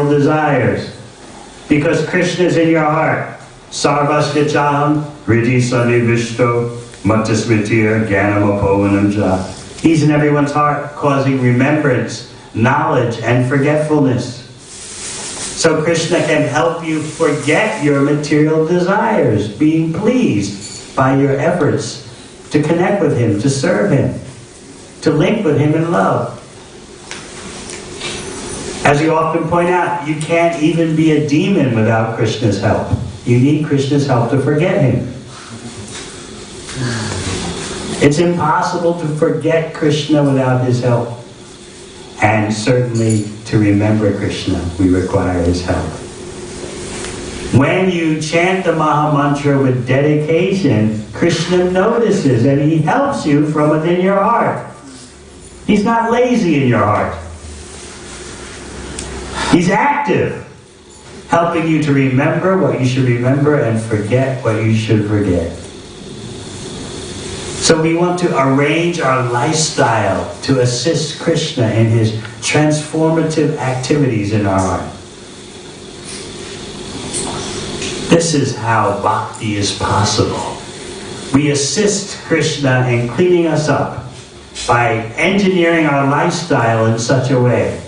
material desires. Because Krishna is in your heart. Sarvasvacham Riti Sanivishto Matasmitir Gyanamapovanam Ja. He's in everyone's heart, causing remembrance, knowledge, and forgetfulness. So Krishna can help you forget your material desires, being pleased by your efforts to connect with Him, to serve Him, to link with Him in love. As you often point out, you can't even be a demon without Krishna's help. You need Krishna's help to forget Him. It's impossible to forget Krishna without His help. And certainly to remember Krishna, we require His help. When you chant the Maha Mantra with dedication, Krishna notices and He helps you from within your heart. He's not lazy in your heart. He's active, helping you to remember what you should remember and forget what you should forget. So we want to arrange our lifestyle to assist Krishna in His transformative activities in our heart. This is how bhakti is possible. We assist Krishna in cleaning us up by engineering our lifestyle in such a way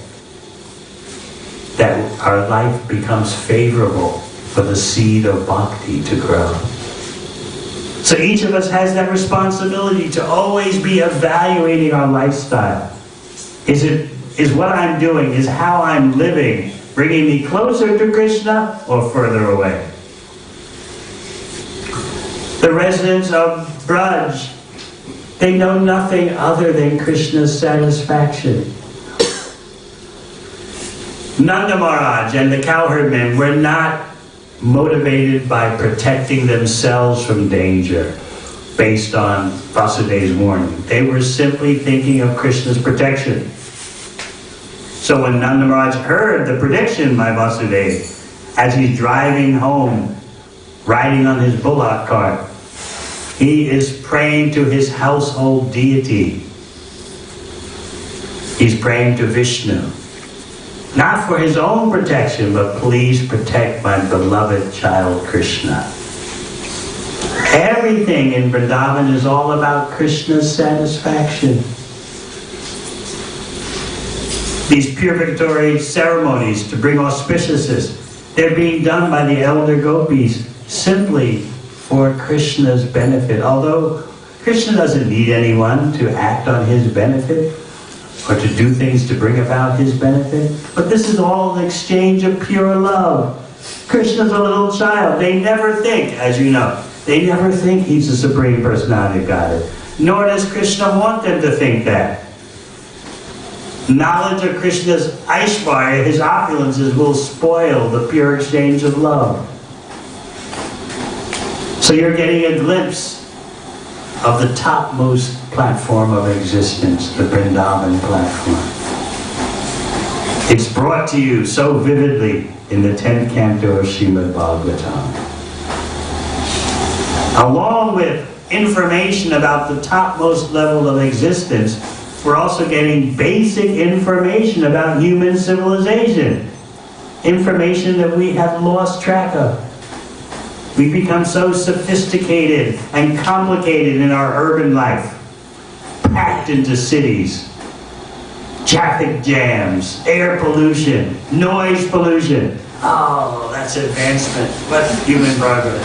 that our life becomes favorable for the seed of bhakti to grow. So each of us has that responsibility to always be evaluating our lifestyle. Is what I'm doing, is how I'm living, bringing me closer to Krishna or further away? The residents of Braj, they know nothing other than Krishna's satisfaction. Nanda Maharaj and the cowherdmen were not motivated by protecting themselves from danger based on Vasudev's warning. They were simply thinking of Krishna's protection. So when Nanda Maharaj heard the prediction by Vasudev, as he's driving home, riding on his bullock cart, he is praying to his household deity. He's praying to Vishnu. Not for his own protection, but please protect my beloved child Krishna. Everything in Vrindavan is all about Krishna's satisfaction. These purificatory ceremonies to bring auspiciousness, they're being done by the elder gopis simply for Krishna's benefit. Although Krishna doesn't need anyone to act on his benefit or to do things to bring about his benefit. But this is all an exchange of pure love. Krishna's a little child. They never think, as you know, they never think he's the Supreme Personality of Godhead. Nor does Krishna want them to think that. Knowledge of Krishna's Aishvarya, his opulences, will spoil the pure exchange of love. So you're getting a glimpse of the topmost platform of existence, the Vrindavan platform. It's brought to you so vividly in the 10th canto of Srimad Bhagavatam. Along with information about the topmost level of existence, we're also getting basic information about human civilization. Information that we have lost track of. We've become so sophisticated and complicated in our urban life, packed into cities, traffic jams, air pollution, noise pollution. Oh, that's advancement. What human progress.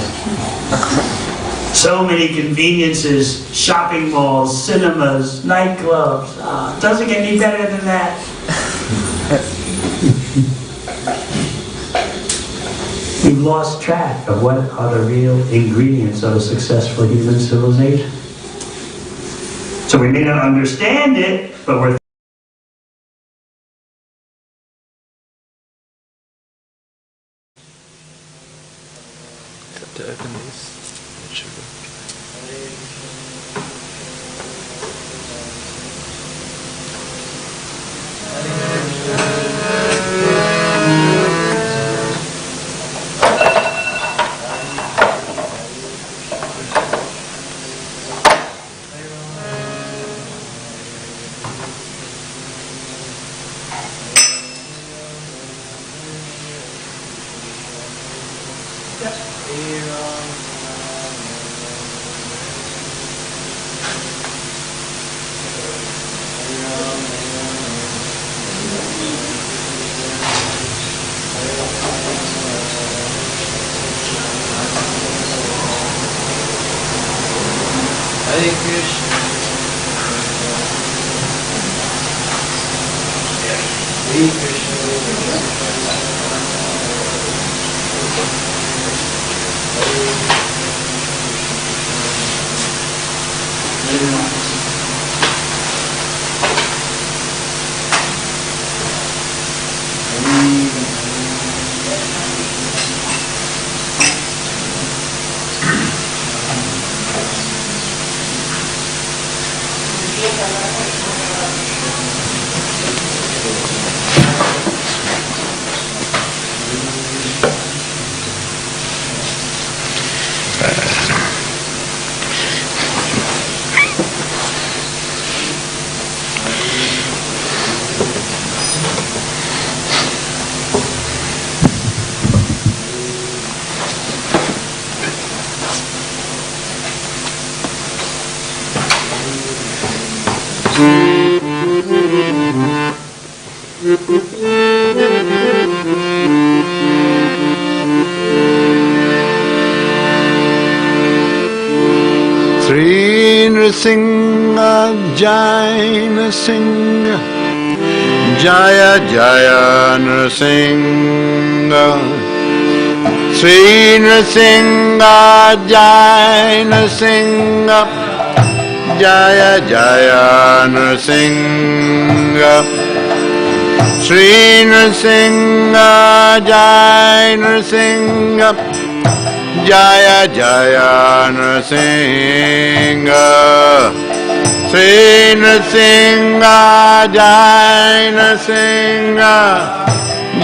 So many conveniences, shopping malls, cinemas, nightclubs. Oh, it doesn't get any better than that. We've lost track of what are the real ingredients of a successful human civilization. So we may not understand it, but we're to open these. Hare Krishna, Hare Krishna, Sri Nrsimha Jai Nrsimha Jaya Jaya Nrsimha Sri Nrsimha Jai Nrsimha Jaya Jaya Nrsimha Sri Nrsimha Jai Nrsimha Jaya Jaya Narasingha Sri Narasingha Jai Narasingha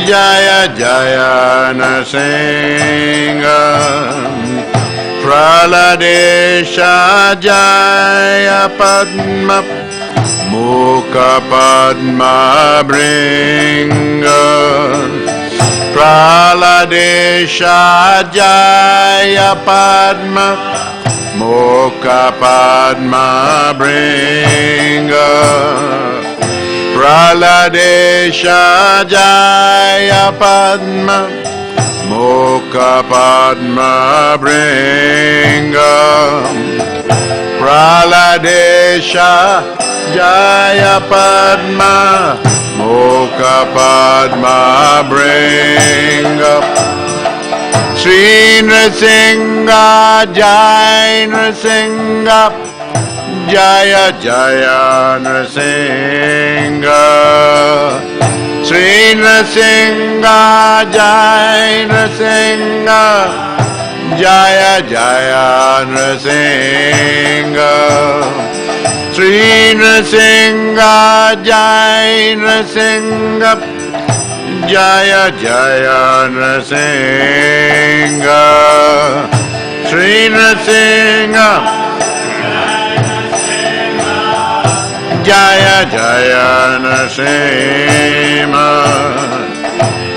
Jaya Jaya Narasingha Praladesha Jaya Padma Mukha Padma Bringa Praladesha Jaya Padma Mukha Padma Bringa Praladesha Jaya Padma Mukha Padma Bringa Praladesha Jaya Padma Mukha Padma Bringa Sri Nrsimha Jai Nrsimha Jaya Jaya Nrsimha Sri Nrsimha Jai Nrsimha Jaya Jaya Nrsimha Sri Nrsimha Jai Nrsimha Jaya Jaya Nrsimha Sri Nrsimha Jaya Jaya Nrsimha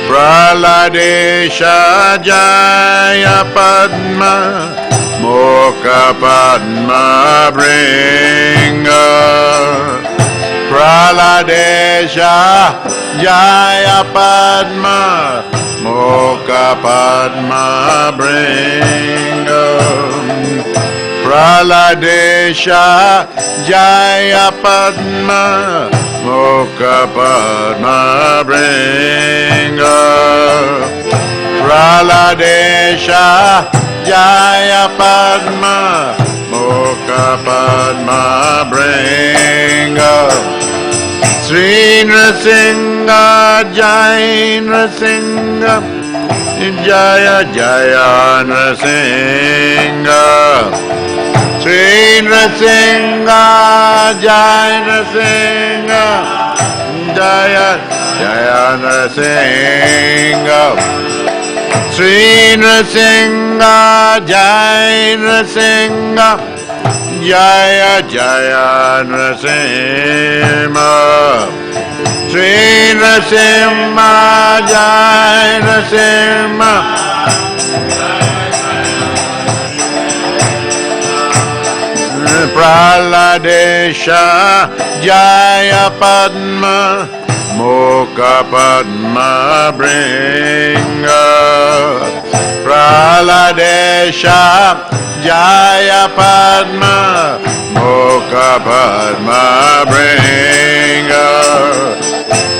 Praladesha Jaya Padma Mukha Padma Bringa Praladesha Jaya Padma Mukha Padma Bringa Praladesha Jaya Padma Mukha Padma Bringa Praladesha Jaya Padma Mukha Padma Bringa Sri Nrsimha Jai Nrsimha Jaya Jaya Nrsimha Sri Nrsimha Jai Nrsimha Jaya Jaya Nrsimha Sri Nrsimha Jai Nrsimha Jaya Jaya Nrsimha Sri Nrsimha Jai Nrsimha Praladesha Jaya Padma Mokha Padma Bringa. Praladesha Jaya Padma Mokha Padma Bringa.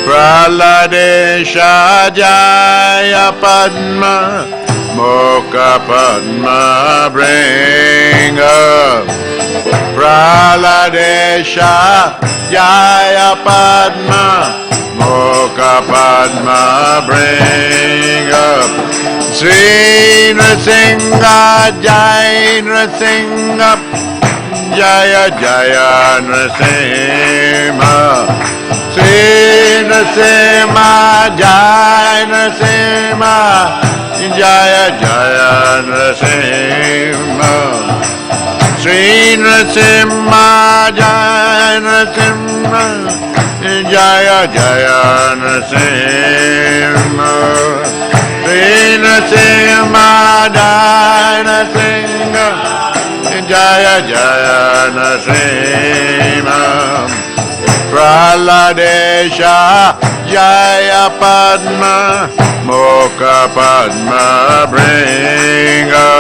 Praladesha Jaya Padma Mokha Padma Bringa. Praladesha Jaya Padma Mokha Padma Bringa. Sri Narasingha Jaya Narasingha Jaya Jaya Narasimha. Sri Narasingha Jaya Narasimha Jaya Jaya Narasimha. Sri Narasimha Jaya Narasimha Jaya Jaya Narasimha. Sri Narasimha Jaya Narasimha Jaya Jaya Narasimha. Praladesha Jaya Padma Mokha Padma Bringa.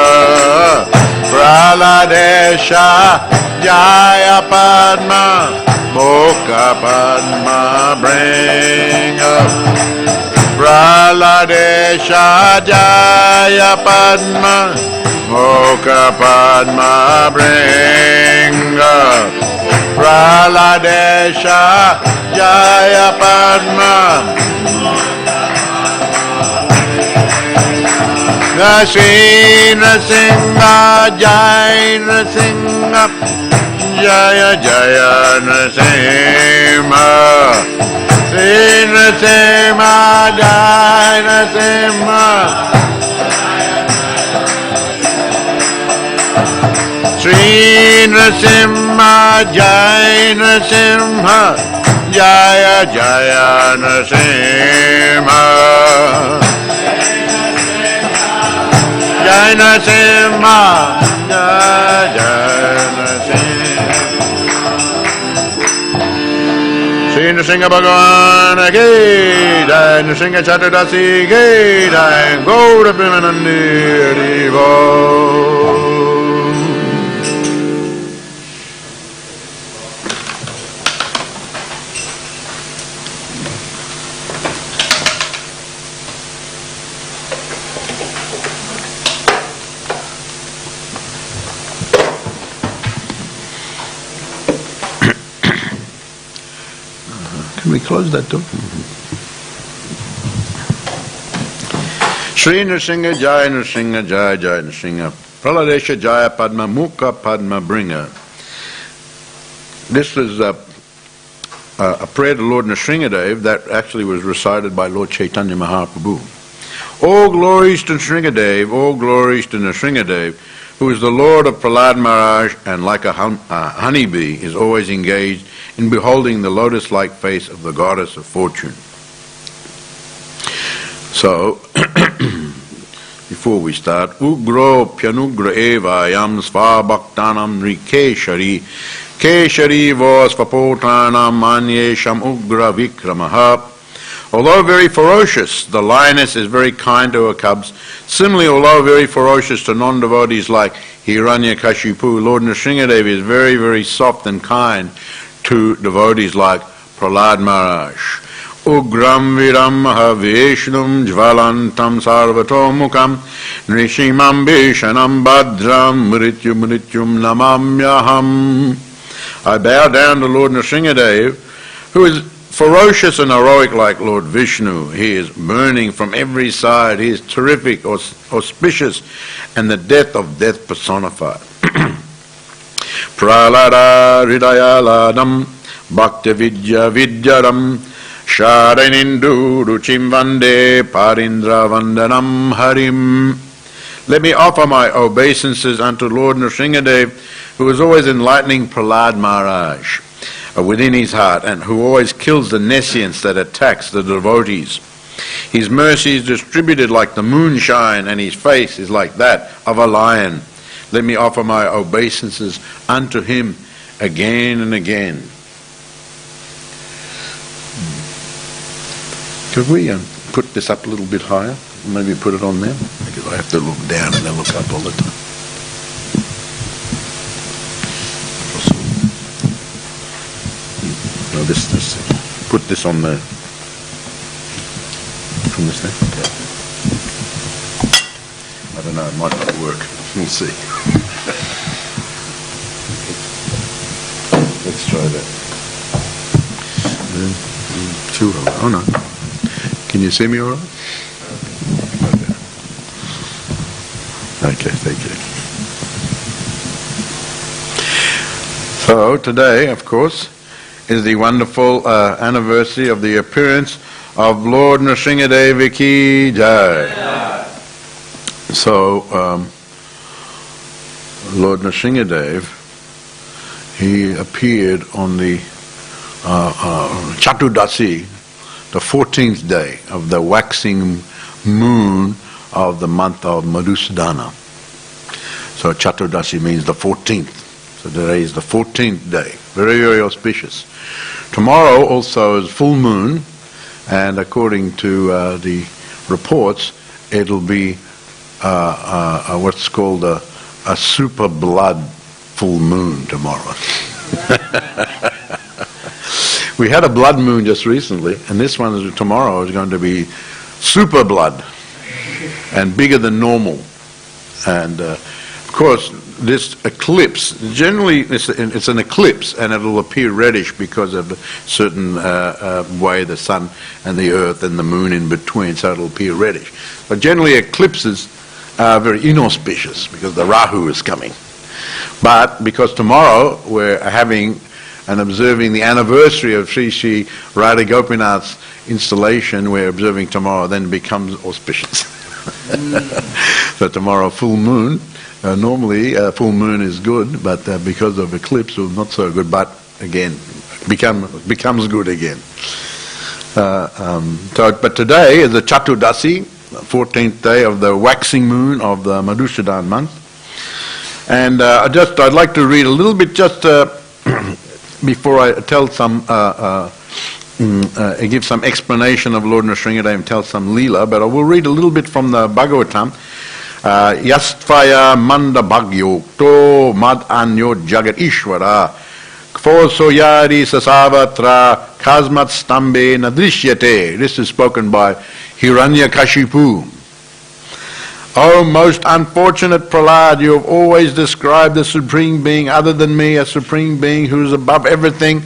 Praladesha Jaya Padma Mokha Padma Bringa. Praladesha Jaya Padma Mokha Padma Bringa. Praladesha Jaya Padma Narasingha Jaya Narasingha Jaya Jaya Narasimha. Sri Narasingha Jaya Narasimha. Sri Narasingha Jaya Narasimha Jaya Jaya Narasimha. Jai Narasimha Jai Jai Narasimha. Sri Narasingha Bhagavan ki Jai. Narasingha Chaturdasi ki Jai. Gaura Premanandi Hari Bol. Can we close that door? Sri Narasingha Jaya Narasingha Jaya Jaya Narasingha. Praladesha Jaya Padma Mukha Padma Bringa. This is a prayer to Lord Narasinghadev that actually was recited by Lord Chaitanya Mahaprabhu. All glories to Narasinghadev, all glories to Narasinghadev, who is the Lord of Prahlad Maharaj and like a honeybee is always engaged in beholding the lotus-like face of the goddess of fortune. So, before we start, Ugro Pyanugra Eva Yam Sva Bhaktanam Rikeshari Keshari Vos Vapotanam Manyesham Ugra Vikramaha. Although very ferocious, the lioness is very kind to her cubs. Similarly, although very ferocious to non-devotees like Hiranyakashipu, Lord Narasinghadev is very, very soft and kind to devotees like Prahlad Maharaj. Ugram viram mahaveshnum jvalantam sarvatomukam nrishimam vishanam bhadram mrityum namamyaham. I bow down to Lord Narasinghadev, who is ferocious and heroic like Lord Vishnu. He is burning from every side. He is terrific, auspicious, and the death of death personified. Pralada Hridayaladam Bhakta Vidya Vidyaram Sharanindu Ruchim Vande Parindra Vandanam Harim. Let me offer my obeisances unto Lord Narasinghadev, who is always enlightening Prahlad Maharaj within his heart, and who always kills the nescience that attacks the devotees. His mercy is distributed like the moonshine, and his face is like that of a lion. Let me offer my obeisances unto him again and again. Could we put this up a little bit higher? Maybe put it on there? Because I have to look down and then look up all the time. No, this. Put this on the... From this thing? Yeah. I don't know, it might not work. We'll see. Let's try that. Too high. Oh no. Can you see me all right? Okay, thank you. So today, of course, is the wonderful anniversary of the appearance of Lord Narasinghadev ki Jai. So, Lord Narasinghadev, he appeared on the Chaturdasi, the 14th day of the waxing moon of the month of Madhusudana. So Chaturdasi means the 14th. So today is the 14th day. Very, very auspicious. Tomorrow also is full moon, and according to the reports, it'll be what's called a super blood full moon tomorrow. We had a blood moon just recently, and this one tomorrow is going to be super blood and bigger than normal. And of course, this eclipse, generally it's an eclipse, and it'll appear reddish because of a certain way the sun and the earth and the moon in between, so it'll appear reddish. But generally eclipses are very inauspicious because the Rahu is coming. But because tomorrow we're having and observing the anniversary of Sri Sri Radha Gopinath's installation, we're observing tomorrow, then becomes auspicious. So tomorrow full moon. Normally full moon is good, but because of eclipse it's not so good, but again becomes good again. But today is the Chaturdasi, 14th day of the waxing moon of the Madhusudan month. And I'd like to read a little bit just before I tell some give some explanation of Lord Narasinghadev and tell some Leela, but I will read a little bit from the Bhagavatam. Yastvaya manda bhagyokto mad anyo jagat ishvara kvo soyari sasavatra kasmat stambe nadrishyate. This is spoken by Hiranyakashipu. O most unfortunate Prahlad, you have always described the Supreme Being other than me, a Supreme Being who is above everything,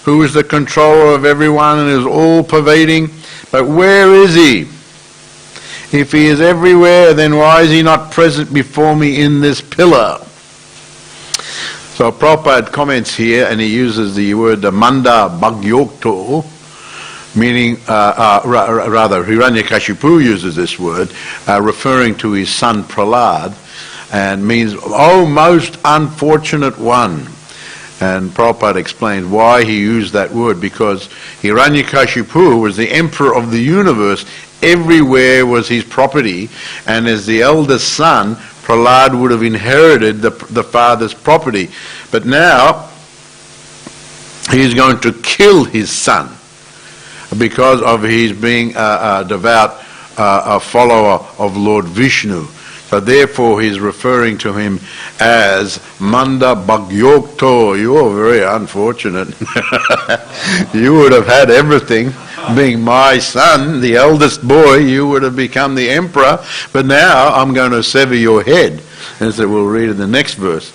who is the controller of everyone and is all-pervading. But where is he? If he is everywhere, then why is he not present before me in this pillar? So Prabhupada comments here, and he uses the word manda bhagyokto, meaning, rather Hiranyakashipu uses this word, referring to his son Prahlad, and means, oh most unfortunate one. And Prabhupada explained why he used that word, because Hiranyakashipu was the emperor of the universe. Everywhere was his property, and as the eldest son, Prahlad would have inherited the father's property. But now, he's going to kill his son because of his being a devout follower of Lord Vishnu. So therefore he's referring to him as Manda Bhagyokto. You're very unfortunate. You would have had everything. Being my son, the eldest boy, you would have become the emperor, but now I'm going to sever your head, as we'll read in the next verse.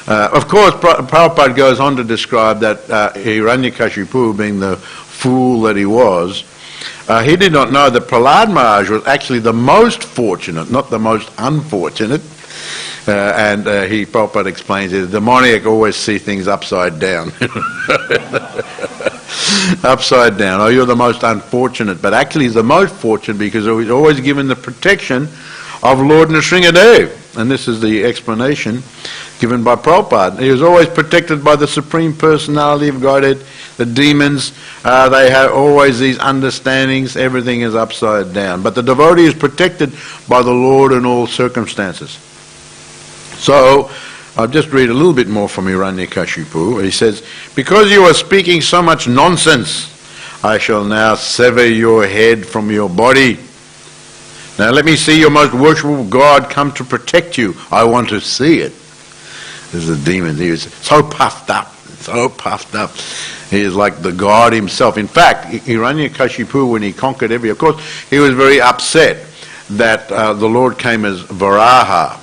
Of course, Prabhupada goes on to describe that Hiranyakashipu, being the fool that he was, he did not know that Prahlad Maharaj was actually the most fortunate, not the most unfortunate. Prabhupada explains it, the demoniac always see things upside down. Upside down. Oh, you're the most unfortunate. But actually he's the most fortunate because he's always given the protection of Lord Narasinghadev. And this is the explanation given by Prabhupada. He was always protected by the Supreme Personality of Godhead. The demons, they have always these understandings. Everything is upside down. But the devotee is protected by the Lord in all circumstances. So, I'll just read a little bit more from Hiranyakashipu. He says, "Because you are speaking so much nonsense, I shall now sever your head from your body. Now let me see your most worshipful God come to protect you. I want to see it." This is a demon. He was so puffed up, so puffed up. He is like the God himself. In fact, Hiranyakashipu, when he conquered of course, he was very upset that the Lord came as Varaha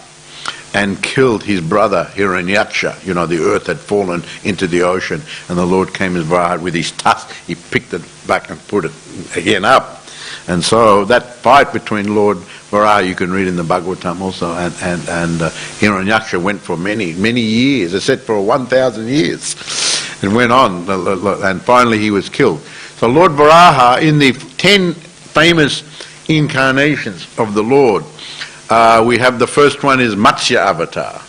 and killed his brother Hiranyaksha. You know, the earth had fallen into the ocean, and the Lord came as Varaha with his tusk. He picked it back and put it again up. And so that fight between Lord Varaha, you can read in the Bhagavatam also, and Hiranyaksha went for many, many years. It said for 1,000 years. It went on, and finally he was killed. So Lord Varaha, in the 10 famous incarnations of the Lord, we have the first one is Matsya Avatar,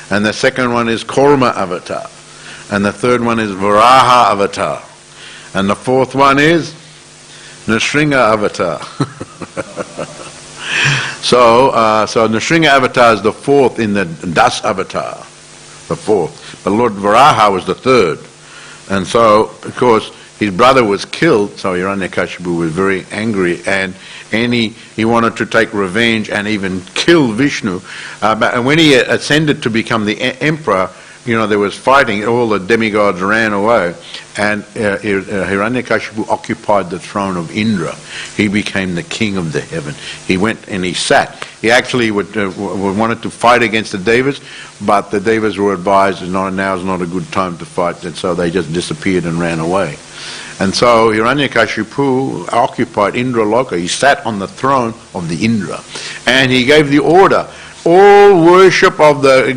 and the second one is Kurma Avatar, and the third one is Varaha Avatar, and the fourth one is Narasingha Avatar. So Narasingha Avatar is the fourth in the Das Avatar, the fourth. But Lord Varaha was the third. And so, of course, his brother was killed, so Hiranyakashipu was very angry, and he wanted to take revenge and even kill Vishnu. And when he ascended to become the emperor, you know, there was fighting, all the demigods ran away, and Hiranyakashipu occupied the throne of Indra. He became the king of the heaven. He went and he sat. He actually wanted to fight against the Devas, but the Devas were advised now is not a good time to fight, and so they just disappeared and ran away. And so Hiranyakashipu occupied Indra Loka. He sat on the throne of the Indra, and he gave the order, all worship of the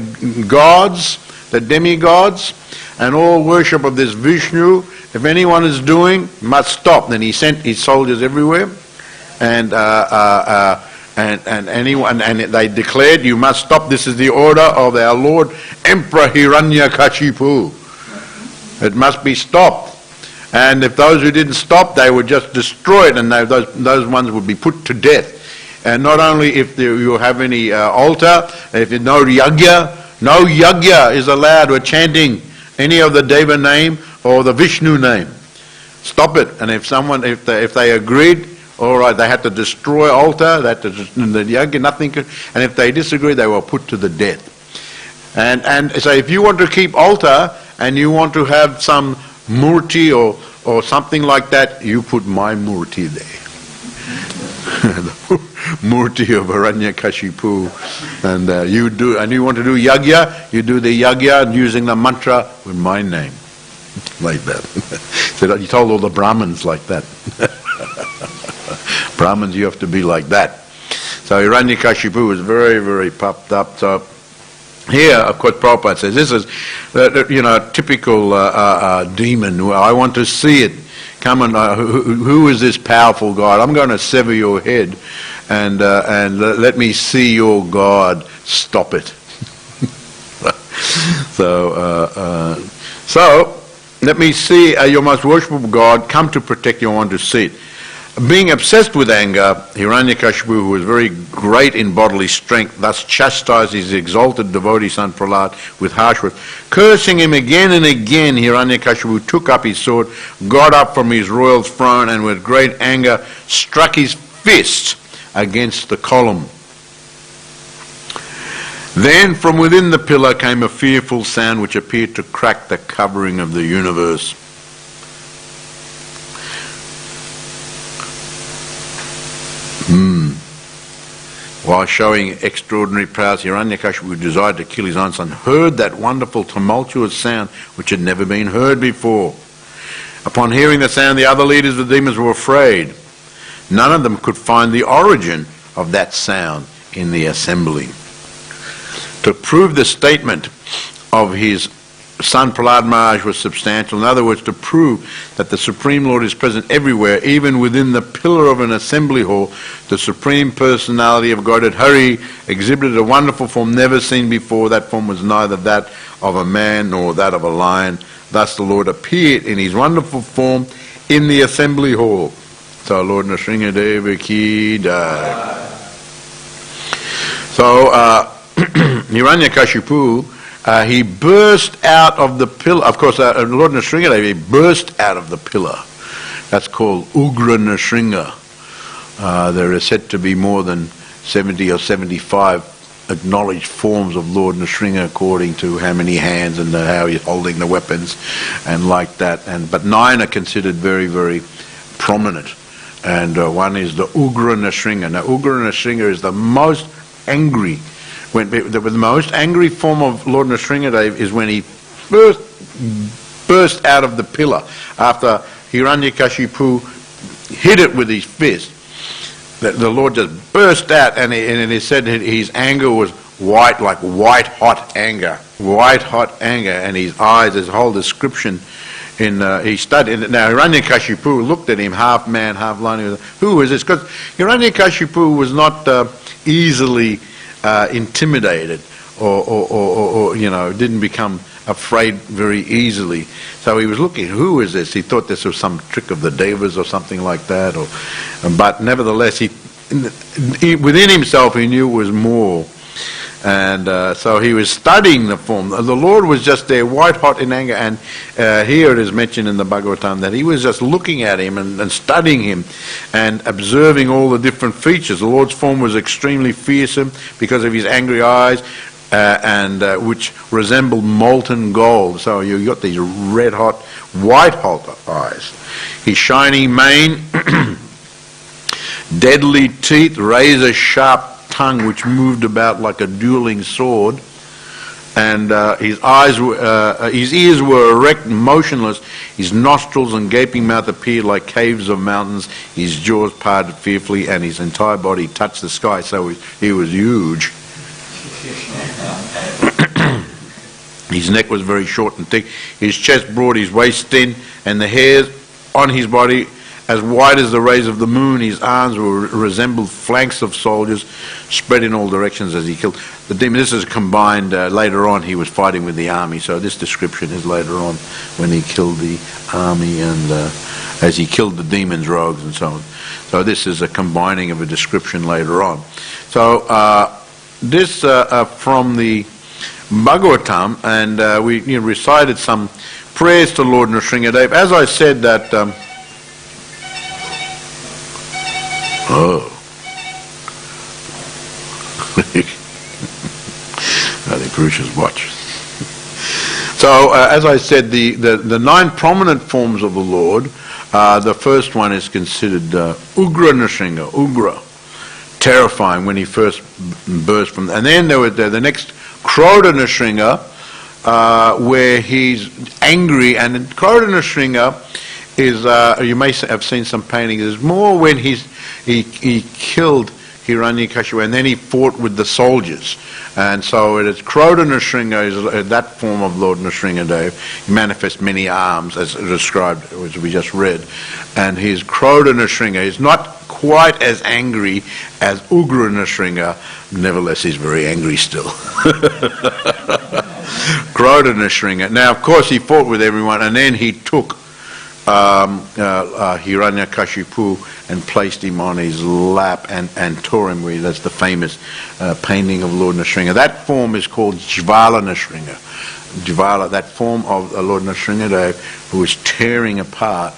gods, the demigods, and all worship of this Vishnu, if anyone is doing, must stop. Then he sent his soldiers everywhere, and anyone, and they declared, you must stop. This is the order of our Lord Emperor Hiranyakashipu. It must be stopped. And if those who didn't stop, they would just destroy it, and those ones would be put to death. And not only if you have any altar, if there's no yagya, no yagya is allowed. We're chanting any of the Deva name or the Vishnu name. Stop it. And if they agreed, all right, they had to destroy altar, the yagya, nothing could. And if they disagreed, they were put to the death. And so if you want to keep altar and you want to have some murti or something like that, you put my murti there. The murti of Hiranyakashipu, and you want to do yagya, you do the yagya using the mantra with my name, like that. So he told all the Brahmins like that. Brahmins, you have to be like that. So Hiranyakashipu was very, very puffed up. So here, of course, Prabhupada says this is, typical demon. I want to see it. Come and who is this powerful God? I'm going to sever your head, and let me see your God. Stop it. So let me see your most worshipful God come to protect you. I want to see it. Being obsessed with anger, Hiranyakashipu, who was very great in bodily strength, thus chastised his exalted devotee son Prahlad with harsh words. Cursing him again and again, Hiranyakashipu took up his sword, got up from his royal throne, and with great anger struck his fist against the column. Then from within the pillar came a fearful sound which appeared to crack the covering of the universe. While showing extraordinary prowess, Hiranyakashipu, who desired to kill his own son, heard that wonderful tumultuous sound which had never been heard before. Upon hearing the sound, the other leaders of the demons were afraid. None of them could find the origin of that sound in the assembly. To prove the statement of his son Prahlad Maharaj was substantial, in other words, to prove that the Supreme Lord is present everywhere, even within the pillar of an assembly hall, the Supreme Personality of Godhead Hari exhibited a wonderful form never seen before. That form was neither that of a man nor that of a lion. Thus the Lord appeared in his wonderful form in the assembly hall. So Lord Narasinghadev ki jai. So Hiranyakashipu he burst out of the pillar. Of course, Lord Narasinghadev, he burst out of the pillar. That's called Ugra Narasingha. There are said to be more than 70 or 75 acknowledged forms of Lord Narasingha according to how many hands and how he's holding the weapons and like that. But 9 are considered very, very prominent. And one is the Ugra Narasingha. Now, Ugra Narasingha is the most angry. The most angry form of Lord Narasinghadev is when he first burst out of the pillar after Hiranyakashipu hit it with his fist. The Lord just burst out, and he said that his anger was white, like white hot anger. White hot anger, and his eyes, his whole description he studied. Now Hiranyakashipu looked at him, half man, half lion. Who is this? Because Hiranyakashipu was not easily intimidated, or didn't become afraid very easily. So he was looking, who is this? He thought this was some trick of the devas or something like that. But nevertheless, he within himself he knew it was more. And so he was studying the form. The Lord was just there, white hot in anger. And here it is mentioned in the Bhagavatam that he was just looking at him and studying him and observing all the different features. The Lord's form was extremely fearsome because of his angry eyes, which resembled molten gold. So you got these red hot, white hot eyes. His shining mane, deadly teeth, razor sharp tongue which moved about like a dueling sword, and his ears were erect and motionless. His nostrils and gaping mouth appeared like caves of mountains. His jaws parted fearfully, and his entire body touched the sky. So he was huge. His neck was very short and thick, his chest broad, his waist thin, and the hairs on his body as white as the rays of the moon. His arms resembled flanks of soldiers spread in all directions as he killed the demon. This is combined later on. He was fighting with the army, so this description is later on when he killed the army and as he killed the demons, rogues, and so on. So this is a combining of a description later on. So this from the Bhagavatam, and we recited some prayers to Lord Narasinghadev. As I said that I think Krishna's watch. So as I said, the 9 prominent forms of the Lord, the first one is considered Ugra Narasingha, Ugra, terrifying when he first burst from, and then there was the next Krodha Narasingha, where he's angry, and Krodha Narasingha is, you may have seen some paintings, is more when he killed Hiranyakashipu and then he fought with the soldiers. And so it is Krodha Narasingha is that form of Lord Narasinghadev. He manifests many arms as described, as we just read. And his Krodha Narasingha is not quite as angry as Ugra Narasingha. Nevertheless, he's very angry still. Krodha Narasingha. Now, of course, he fought with everyone, and then he took Hiranyakashipu and placed him on his lap and tore him with. That's the famous painting of Lord Narasingha. That form is called Jvala Narasingha. Jvala, that form of Lord Narasinghadev, who was tearing apart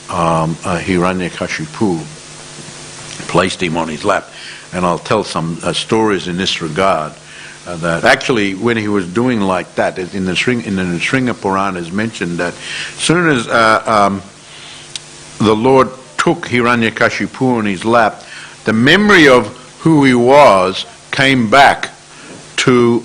Hiranyakashipu, placed him on his lap. And I'll tell some stories in this regard. That actually, when he was doing like that, in the Narasingha Purana is mentioned that as soon as the Lord took Hiranyakashipu on his lap, the memory of who he was came back to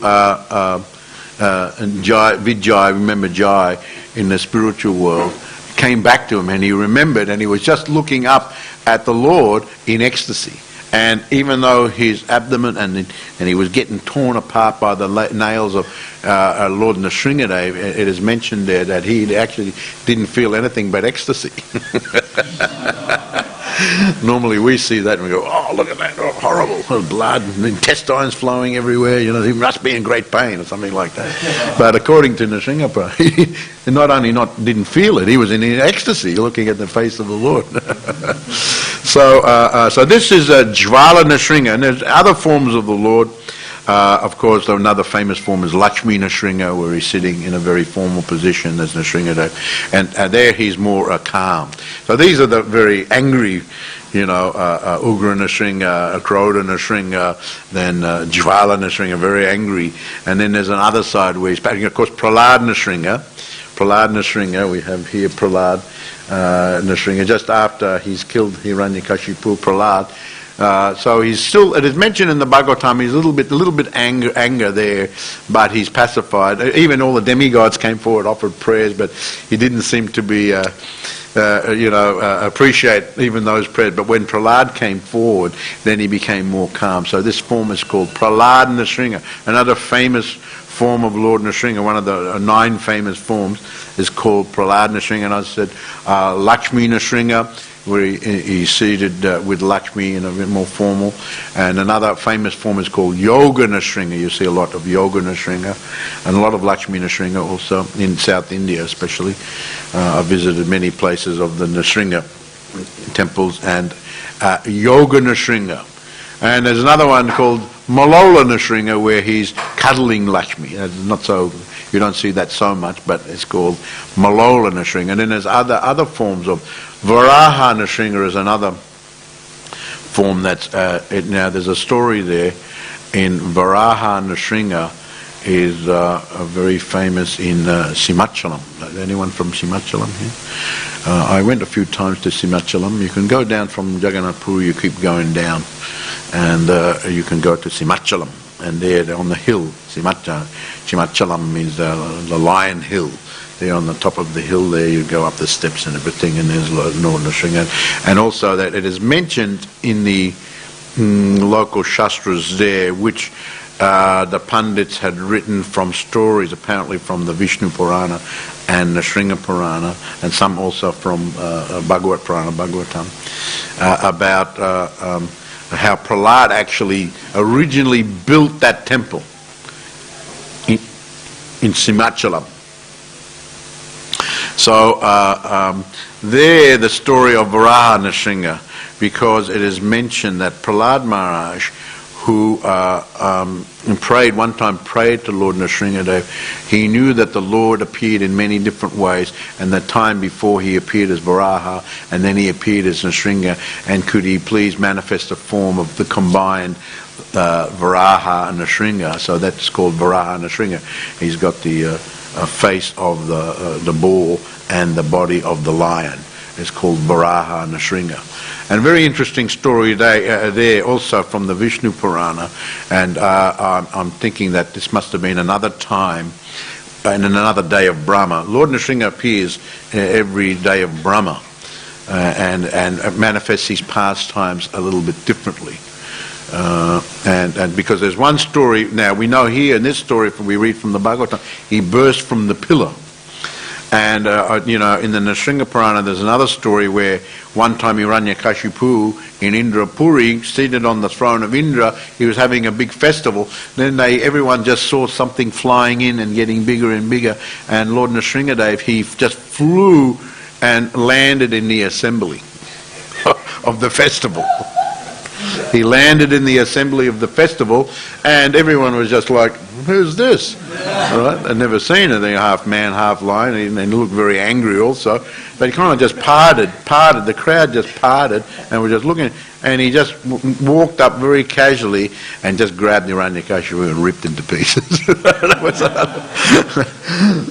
Vijay, remember Jai in the spiritual world, came back to him, and he remembered, and he was just looking up at the Lord in ecstasy. And even though his abdomen and he was getting torn apart by the nails of Lord Narasinghadev, it is mentioned there that he actually didn't feel anything but ecstasy. Normally we see that and we go, oh, look at that, oh, horrible, blood and intestines flowing everywhere, he must be in great pain or something like that. But according to Narasingha, he not only didn't feel it, he was in ecstasy looking at the face of the Lord. So this is Jvala Narasingha, and there's other forms of the Lord. Of course, another famous form is Lakshmi Nrsinga, where he's sitting in a very formal position as Narasinghadev, and there he's more calm. So these are the very angry, Ugra Nrsinga, Krodha Nrsinga, then Jvala Nrsinga, very angry. And then there's another side where he's battling, of course, Prahlad Nrsinga. Prahlad Nrsinga, we have here Prahlad Nrsinga, just after he's killed Hiranyakashipu, Prahlad. So he's still, it is mentioned in the Bhagavatam, he's a little bit anger there, but he's pacified. Even all the demigods came forward, offered prayers, but he didn't seem to be, appreciate even those prayers. But when Prahlad came forward, then he became more calm. So this form is called Prahlad Nrsinga, another famous form of Lord Nrsinga. One of the 9 famous forms is called Prahlad Nrsinga. And I said Lakshmi Nrsinga, where he's seated with Lakshmi in a bit more formal. And another famous form is called Yoga Nrsinga. You see a lot of Yoga Nrsinga and a lot of Lakshmi Nrsinga also in South India especially. I've visited many places of the Nrsinga temples and Yoga Nrsinga. And there's another one called Malola Nrsinga, where he's cuddling Lakshmi. Not so, you don't see that so much, but it's called Malola Nrsinga. And then there's other forms of Varaha Nrsinga is another form that's now there's a story there in Varaha Nrsinga is very famous in Simachalam. Anyone from Simachalam here? I went a few times to Simachalam. You can go down from Jagannath Puri, you keep going down, and you can go to Simachalam, and there on the hill, Simachalam means the Lion Hill. There on the top of the hill there, you go up the steps and everything, and there's Lord Nrsinga. And also that it is mentioned in the local shastras there, which the Pandits had written from stories, apparently from the Vishnu Purana and Nrsinga Purana, and some also from Bhagavat Purana, Bhagavatam, about how Prahlad actually originally built that temple in Simachalam. So there the story of Varaha Nrsinga, because it is mentioned that Prahlad Maharaj, who one time prayed to Lord Narasinghadev, he knew that the Lord appeared in many different ways, and the time before he appeared as Varaha, and then he appeared as Nrsinga, and could he please manifest a form of the combined Varaha and Nrsinga. So that's called Varaha Nrsinga. He's got the face of the bull and the body of the lion. It's called Varaha Nrsinga. And a very interesting story there also from the Vishnu Purana, and I'm thinking that this must have been another time and another day of Brahma. Lord Nrsinga appears every day of Brahma and manifests his pastimes a little bit differently. And because there's one story, now we know here in this story, we read from the Bhagavatam, he burst from the pillar. And, in the Narasingha Purana, there's another story where one time Hiranyakashipu in Indrapuri, seated on the throne of Indra, he was having a big festival. Then everyone just saw something flying in and getting bigger and bigger. And Lord Narasinghadev, he just flew and landed in the assembly of the festival. He landed in the assembly of the festival, and everyone was just like, who's this? Right? They'd never seen anything, half man, half lion, and he looked very angry also. But he kind of just parted, the crowd just parted, and were just looking, and he just walked up very casually and just grabbed Hiranyakashipu and ripped into pieces.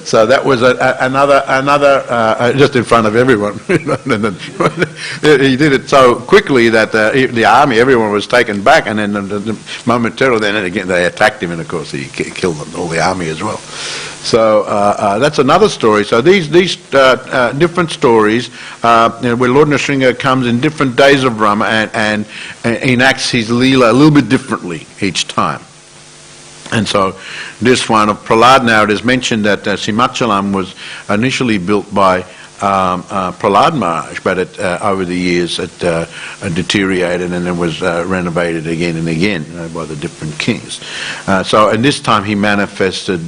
So that was another just in front of everyone. He did it so quickly that the army, everyone was taken back, and then momentarily, then again they attacked him, and of course he killed all the army as well. So that's another story. So these different stories, where Lord Nrsinga comes in different days of Brahma and enacts his Leela a little bit differently each time. And so this one of Prahlad, now it is mentioned that Simachalam was initially built by Prahlad Maharaj, but over the years it deteriorated and it was renovated again and again by the different kings. So in this time he manifested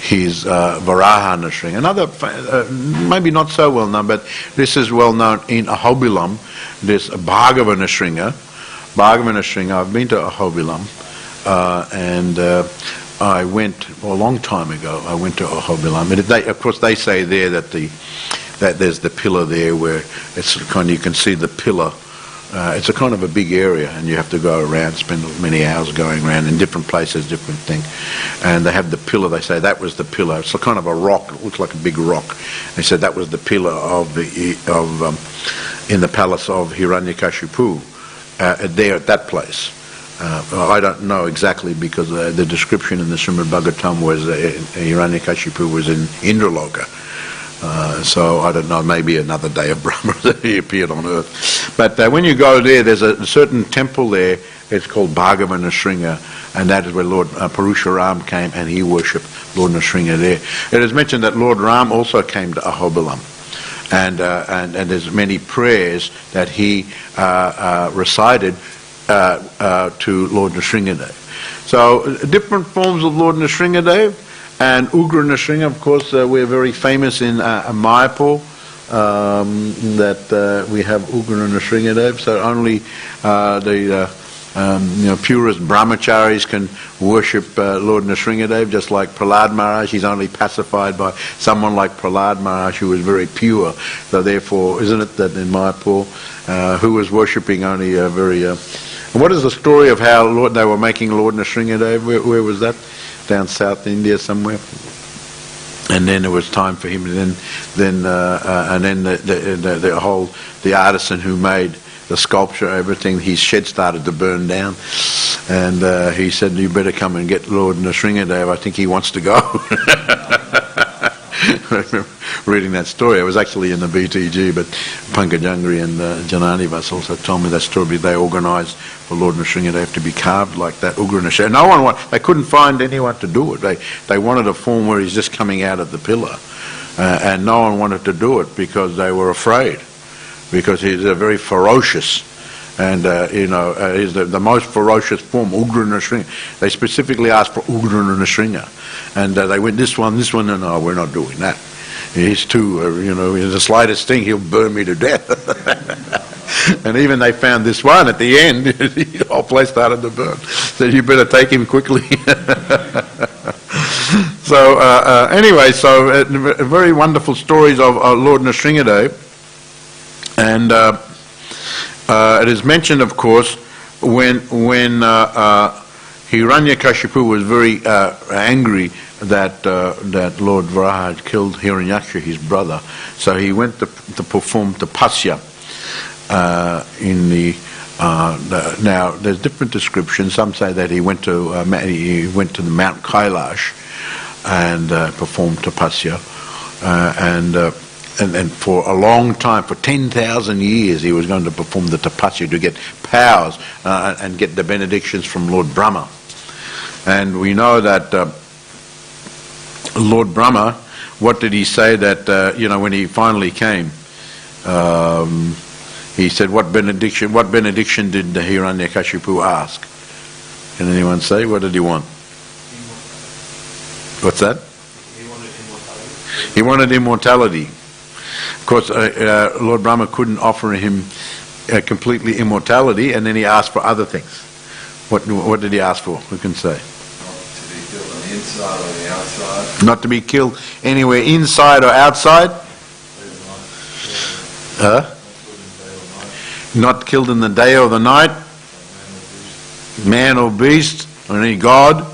his Varaha Nrsinga. Another, maybe not so well known, but this is well known in Ahobilam, this Bhagava Nrsinga. I've been to Ahobilam. and I went a long time ago. I went to Ahobilam. Of course, they say there that there's the pillar there where it's kind of, you can see the pillar. It's a kind of a big area, and you have to go around, spend many hours going around in different places, different thing. And they have the pillar. They say that was the pillar. It's a kind of a rock. It looks like a big rock. They said that was the pillar in the palace of Hiranyakashipu, there at that place. I don't know exactly, because the description in the Srimad Bhagavatam was Hiranyakashipu was in Indraloka. So I don't know, maybe another day of Brahma he appeared on earth. But when you go there, there's a certain temple there. It's called Bhagavan Nrsinga, and that is where Lord Parusharam came, and he worshipped Lord Nrsinga there. It is mentioned that Lord Ram also came to Ahobilam, and there's many prayers that he recited to Lord Narasinghadev. So different forms of Lord Narasinghadev, and Ugra Nrsinga, of course, we're very famous in Mayapur, that we have Ugra Nrsingadev. So only the purest brahmacharis can worship Lord Narasinghadev, just like Prahlad Maharaj. He's only pacified by someone like Prahlad Maharaj, who is very pure. So therefore, isn't it that in Mayapur, who was worshipping only a very... what is the story of how they were making Lord Narasinghadev? Where was that? Down South India somewhere. And then it was time for him, and then the artisan who made the sculpture, everything, his shed started to burn down, and he said, "You better come and get Lord Narasinghadev. I think he wants to go." I remember reading that story. I was actually in the BTG, but Pankajangri and Janani Vas also told me that story. They organised for Lord Narasinghadev to be carved like that, Ugra Nrsinga. No one they couldn't find anyone to do it. They wanted a form where he's just coming out of the pillar, and no one wanted to do it because they were afraid, because he's a very ferocious, and he's the most ferocious form, Ugra Nrsinga. They specifically asked for Ugra Nrsinga, and they went this one, and no, we're not doing that. He's too, the slightest thing, he'll burn me to death. And even they found this one at the end, the whole place started to burn. So you better take him quickly. So anyway, very wonderful stories of Lord Narasinghadev. And it is mentioned, of course, when Hiranyakashipu was very angry that Lord Varaha had killed Hiranyaksha, his brother. So he went to perform tapasya in the now there's different descriptions. Some say that he went to the Mount Kailash and performed tapasya, and for a long time, for 10,000 years, he was going to perform the tapasya to get powers and get the benedictions from Lord Brahma. And we know that Lord Brahma, what did he say that, when he finally came? He said, what benediction did the Hiranyakashipu ask? Can anyone say? What did he want? What's that? He wanted immortality. Of course, Lord Brahma couldn't offer him completely immortality, and then he asked for other things. What did he ask for? Who can say? Inside or the outside? Not to be killed anywhere inside or outside? Not killed in the day or the night? Man or beast, or any god,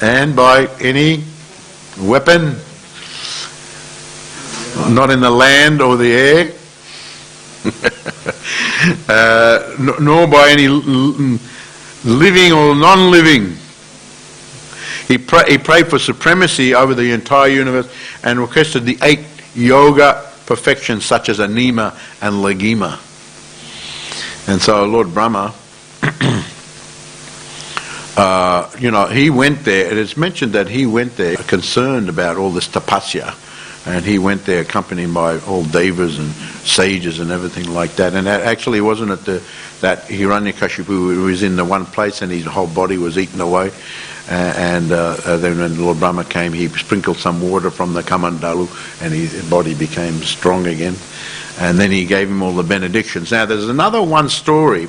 and by any weapon, not in the land or the air, nor by any living or non-living. He prayed for supremacy over the entire universe and requested the 8 yoga perfections such as anima and lagima. And so Lord Brahma, he went there. It is mentioned that he went there concerned about all this tapasya, and he went there accompanied by all devas and sages and everything like that. And actually wasn't it that Hiranyakashipu was in the one place and his whole body was eaten away? And then when Lord Brahma came, he sprinkled some water from the Kamandalu and his body became strong again. And then he gave him all the benedictions. Now there's another one story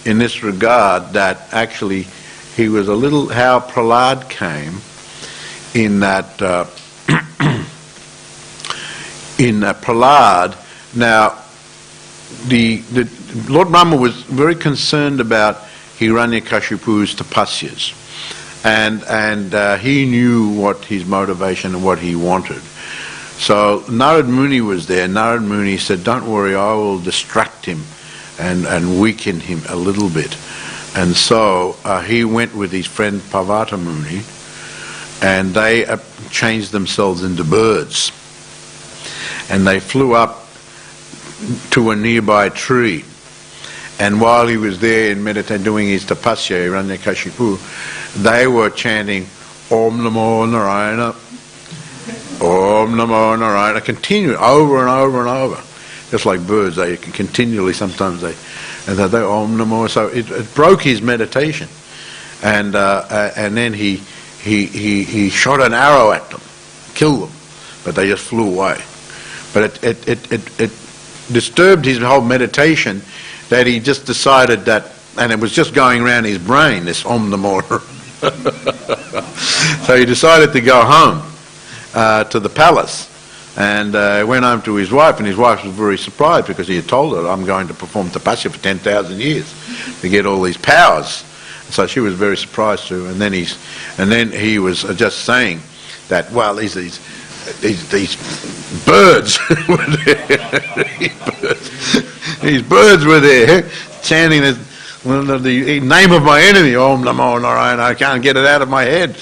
in this regard that actually he was a little, how Prahlad came in that, Prahlad, now, the Lord Brahma was very concerned about Hiranyakashipu's tapasyas, and he knew what his motivation and what he wanted. So Narad Muni was there. Narad Muni said, "Don't worry, I will distract him and weaken him a little bit." And so he went with his friend Parvata Muni, and they changed themselves into birds, and they flew up to a nearby tree. And while he was there in meditation doing his tapasya, Hiranyakashipu, they were chanting Om Namo Narayana, Om Namo Narayana, continuing over and over and over. Just like birds, they can continually, sometimes they Om Namo. So it broke his meditation. And then he shot an arrow at them, killed them, but they just flew away. But it disturbed his whole meditation, that he just decided that, and it was just going around his brain, this Om Namo. So he decided to go home to the palace, and went home to his wife, and his wife was very surprised because he had told her, "I'm going to perform tapasya for 10,000 years to get all these powers." So she was very surprised too, and then he was just saying that, well, these birds were there. These birds were there chanting the name of my enemy, Om Namo Narayana. I can't get it out of my head.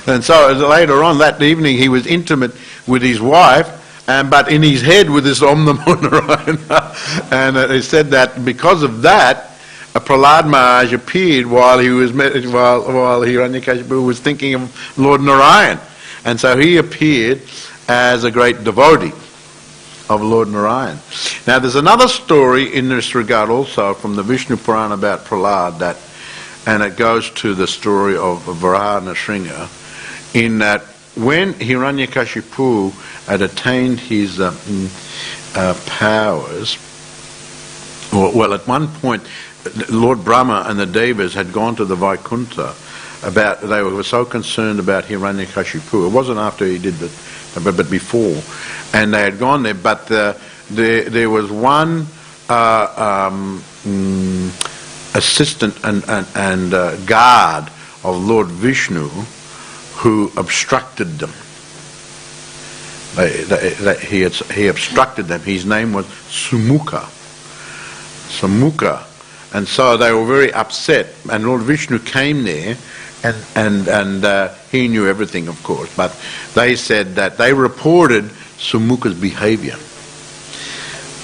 And so later on that evening he was intimate with his wife, but in his head with this Om Namo Narayana. And it said that because of that, a Prahlad Maharaj appeared while Hiranyakashipu was thinking of Lord Narayan. And so he appeared as a great devotee of Lord Narayan. Now there's another story in this regard also from the Vishnu Purana about Prahlad, and it goes to the story of Varaha Nrsimha, in that when Hiranyakashipu had attained his powers, well, at one point Lord Brahma and the Devas had gone to the Vaikuntha they were so concerned about Hiranyakashipu. It wasn't after he did but before, and they had gone there. But there was one assistant and guard of Lord Vishnu who obstructed them. He obstructed them. His name was Sumukha. And so they were very upset. And Lord Vishnu came there, and he knew everything, of course. But they said that they reported Sumukha's behavior.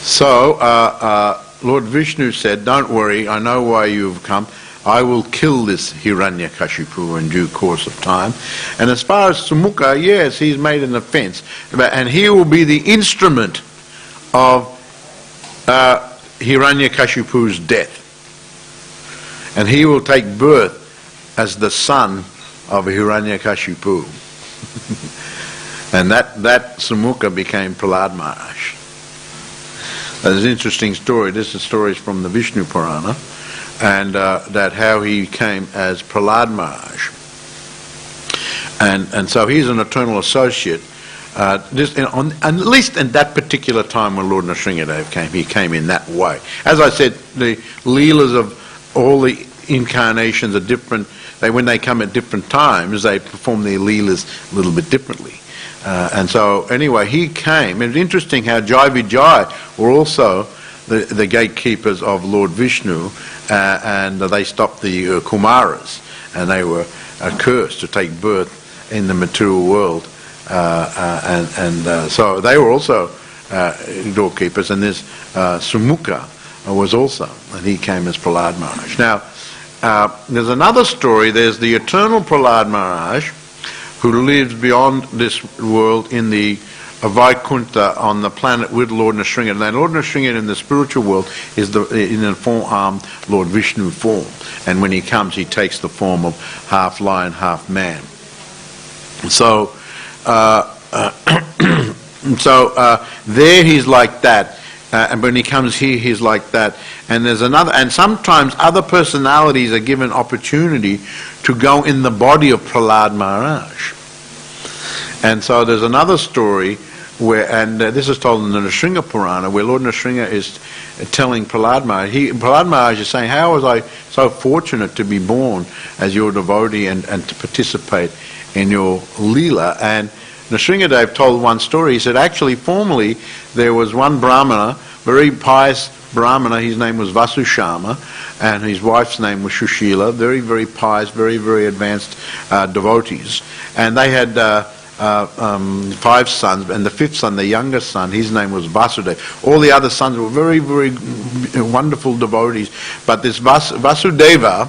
So Lord Vishnu said, "Don't worry, I know why you've come. I will kill this Hiranyakashipu in due course of time." And as far as Sumukha, yes, he's made an offence, and he will be the instrument of Hiranyakashipu's death. And he will take birth as the son of Hiranyakashipu. And that Sumukha became Prahlad Maharaj. There's an interesting story. This is stories from the Vishnu Purana, and that how he came as Prahlad Maharaj. And so he's an eternal associate. At least in that particular time when Lord Narasinghadev came, he came in that way. As I said, the Leelas of all the incarnations are different. When they come at different times, they perform their Leelas a little bit differently. And so anyway, he came. It's interesting how Jai Vijay were also the gatekeepers of Lord Vishnu, and they stopped the Kumaras, and they were cursed to take birth in the material world. So they were also doorkeepers, and this Sumukha was also, and he came as Prahlad Maharaj. Now, there's another story. There's the eternal Prahlad Maharaj, who lives beyond this world in the Vaikuntha on the planet with Lord Narasinghadev. Now, Lord Narasinghadev in the spiritual world is in a four-armed Lord Vishnu form, and when he comes, he takes the form of half lion, half man. So, there he's like that. And when he comes here, he's like that. And there's another, and sometimes other personalities are given opportunity to go in the body of Prahlad Maharaj. And so there's another story where, and this is told in the Narasingha Purana, where Lord Narasingha is telling Prahlad Maharaj, Prahlad Maharaj is saying, how was I so fortunate to be born as your devotee and to participate in your Leela? And Narasinghadev told one story. He said, actually, formerly, there was one Brahmana, very pious Brahmana, his name was Vasushama, and his wife's name was Shushila, very, very pious, very, very advanced devotees. And they had 5 sons, and the 5th son, the youngest son, his name was Vasudeva. All the other sons were very, very wonderful devotees. But this Vasudeva,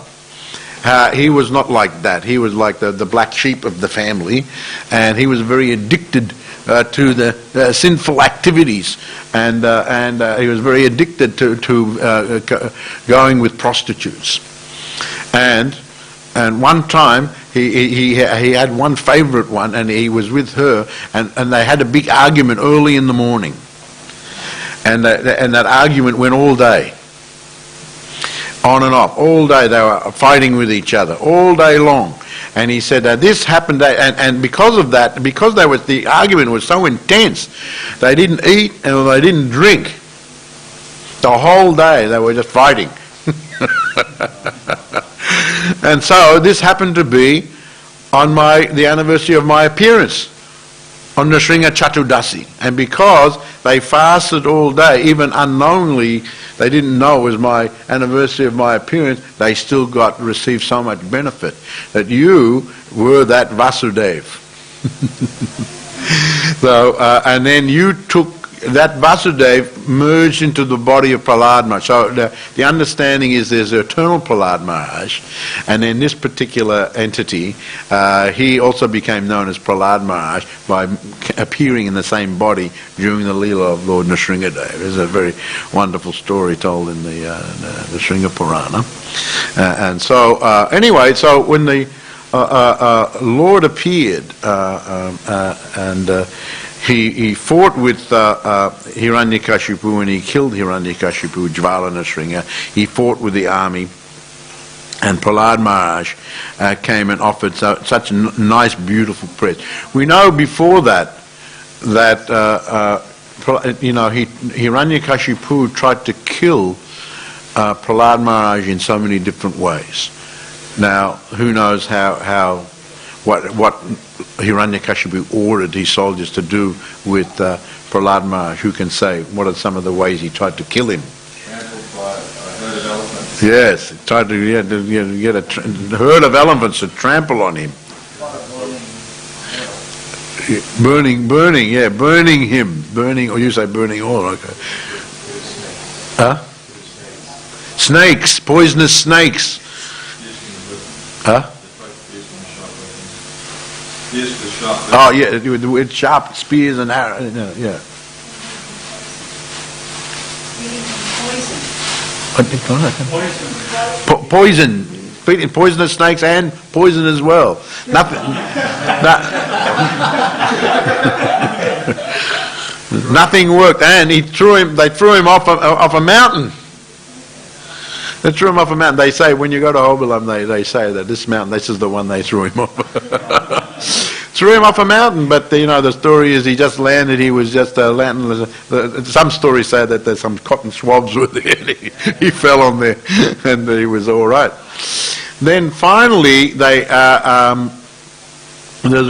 he was not like that. He was like the black sheep of the family, and he was very addicted to the sinful activities, and he was very addicted to going with prostitutes. And one time he had one favourite one, and he was with her, and they had a big argument early in the morning, and that argument went all day. On and off, all day they were fighting with each other, all day long. And he said that this happened, and because of that, because the argument was so intense, they didn't eat and they didn't drink. The whole day they were just fighting. And so this happened to be on the anniversary of my appearance, on Nrsimha Chaturdasi. And because they fasted all day, even unknowingly, they didn't know it was my anniversary of my appearance, they still received so much benefit that you were that Vasudeva. So, and then you took that Vasudeva merged into the body of Prahlad Maharaj. So the understanding is there's eternal Prahlad Maharaj, and then this particular entity, he also became known as Prahlad Maharaj by appearing in the same body during the Leela of Lord Narasinghadev. There's a very wonderful story told in the Narasingha Purana. And so, anyway, so when the Lord appeared, he fought with Hiranyakashipu, and he killed Hiranyakashipu, Jvala Narasingha. He fought with the army, and Prahlad Maharaj came and offered such a nice, beautiful prayer. We know before that Hiranyakashipu tried to kill Prahlad Maharaj in so many different ways. Now, who knows what Hiranyakashipu ordered his soldiers to do with Prahlad Maharaj? Who can say? What are some of the ways he tried to kill him? Trampled by a herd of elephants. Yes, he tried to get a herd of elephants to trample on him. Burning him. Or you say burning oil, okay. Huh? Snakes, poisonous snakes. Huh? Oh yeah, with sharp spears and arrows. Yeah. Poison. Poisonous snakes and poison as well. Nothing worked, and they threw him off a mountain. They threw him off a mountain. They say when you go to Hobilam, they say that this mountain, this is the one they threw him off. Threw him off a mountain, but the story is he just landed. He was just landing. Some stories say that there's some cotton swabs with it. He fell on there, and he was all right. Then finally, there's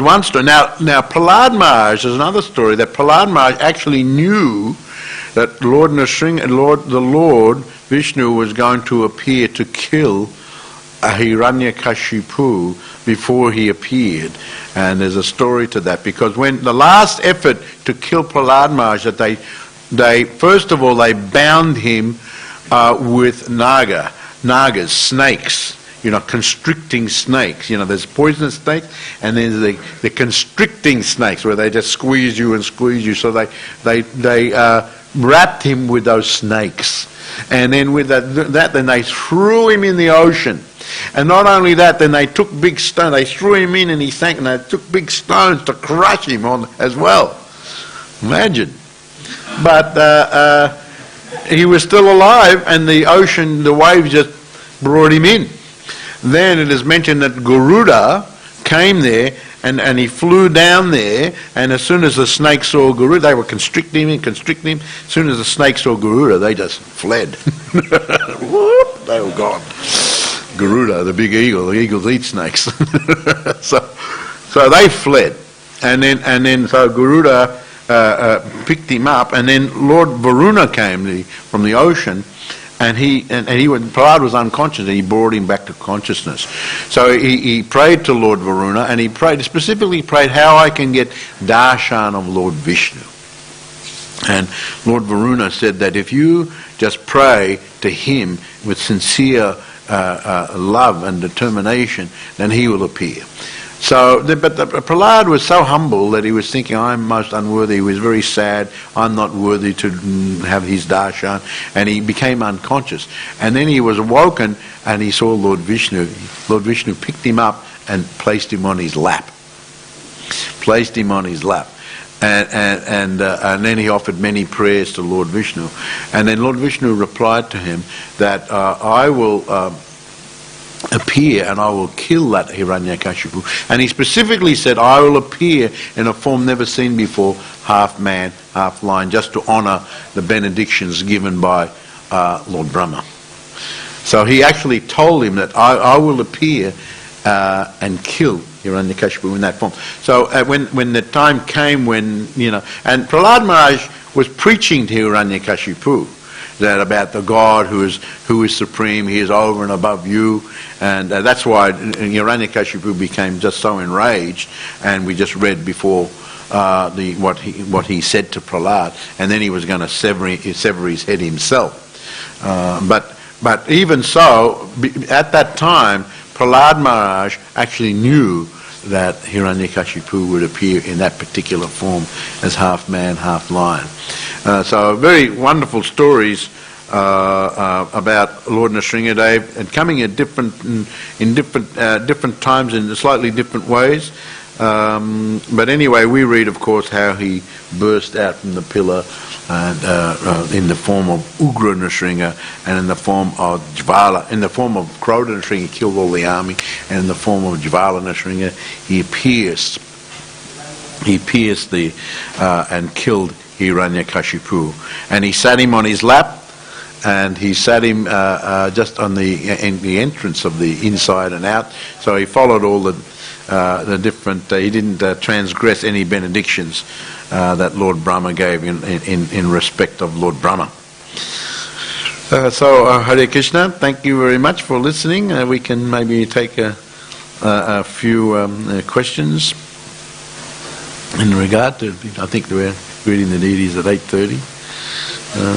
one story. Now Prahlad Maharaj, there's another story that Prahlad Maharaj actually knew that the Lord Vishnu was going to appear to kill Hiranyakashipu before he appeared. And there's a story to that, because when the last effort to kill Prahlad Maharaj, that they first of all they bound him with nagas, snakes, constricting snakes. There's poisonous snakes, and there's the constricting snakes where they just squeeze you. So they wrapped him with those snakes, and then with that then they threw him in the ocean. And not only that, then they took big stones, they threw him in and he sank, and they took big stones to crush him on as well. Imagine. But he was still alive, and the ocean, the waves just brought him in. Then it is mentioned that Garuda came there, and he flew down there, and as soon as the snake saw Garuda, they were constricting him. As soon as the snake saw Garuda, they just fled. Whoop, they were gone. Garuda, the big eagle, the eagles eat snakes. so they fled. And then so Garuda picked him up, and then Lord Varuna came from the ocean, and Prahlad was unconscious, and he brought him back to consciousness. So he prayed to Lord Varuna, and he specifically prayed how I can get darshan of Lord Vishnu. And Lord Varuna said that if you just pray to him with sincere love and determination, then he will appear. So, but Prahlad was so humble that he was thinking, I'm most unworthy. He was very sad. I'm not worthy to have his darshan. And he became unconscious. And then he was awoken, and he saw Lord Vishnu. Lord Vishnu picked him up and placed him on his lap. And then he offered many prayers to Lord Vishnu. And then Lord Vishnu replied to him that I will appear and I will kill that Hiranyakashipu. And he specifically said, I will appear in a form never seen before, half man, half lion, just to honour the benedictions given by Lord Brahma. So he actually told him that I will appear and kill Hiranyakashipu in that form. So when the time came when, and Prahlad Maharaj was preaching to Hiranyakashipu, that about the God who is supreme, he is over and above you, and that's why Hiranyakashipu became just so enraged. And we just read before what he said to Prahlad, and then he was going to sever his head himself. But even so, at that time, Prahlad Maharaj actually knew that Hiranyakashipu would appear in that particular form as half man, half lion. So very wonderful stories about Lord Narasinghadev, and coming at different times in slightly different ways. But anyway, we read, of course, how he burst out from the pillar and in the form of Ugra Narasingha, and in the form of Jvala. In the form of Krodha Narasingha, he killed all the army, and in the form of Jvala Narasingha, he pierced and killed Hiranyakashipu. And he sat him on his lap, and he sat him just on the entrance of the inside and out. So he followed all the different. He didn't transgress any benedictions that Lord Brahma gave in respect of Lord Brahma. So Hare Krishna. Thank you very much for listening. We can maybe take a few questions in regard to. I think we're reading the deities at 8:30.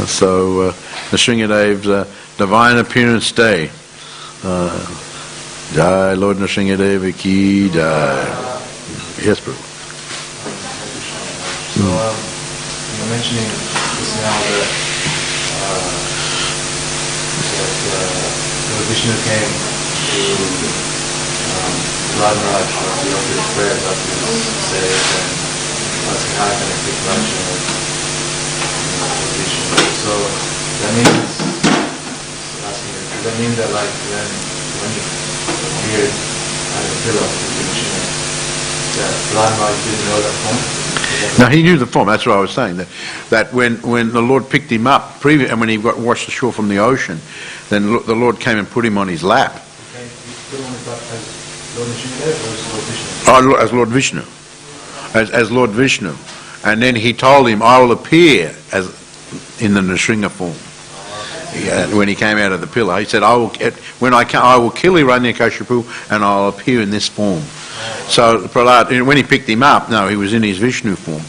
So Narasinghodev's Divine Appearance Day. Jai Lord Narasinghadev ki jai. Yes, Prabhu. So you're mentioning just now that Lord Vishnu came to Prahlad Maharaj after he offered his prayers, after he was saved, and asking how can I take darshan of Lord Vishnu. So that means, does that mean that like when he appeared at the pillar of Vishnu, that Prahlad Maharaj didn't know that form? No, he knew the form. That's what I was saying. That when the Lord picked him up, and when he got washed ashore from the ocean, then the Lord came and put him on his lap. Okay, he put him on his lap as Lord Narasinghadev or as Lord Vishnu? Oh, as Lord Vishnu. As Lord Vishnu. And then he told him, I will appear as in the Narasingha form. When he came out of the pillar, he said, I will kill Hiranyakashipu and I will appear in this form. So Prahlad, when he picked him up, no, he was in his Vishnu form.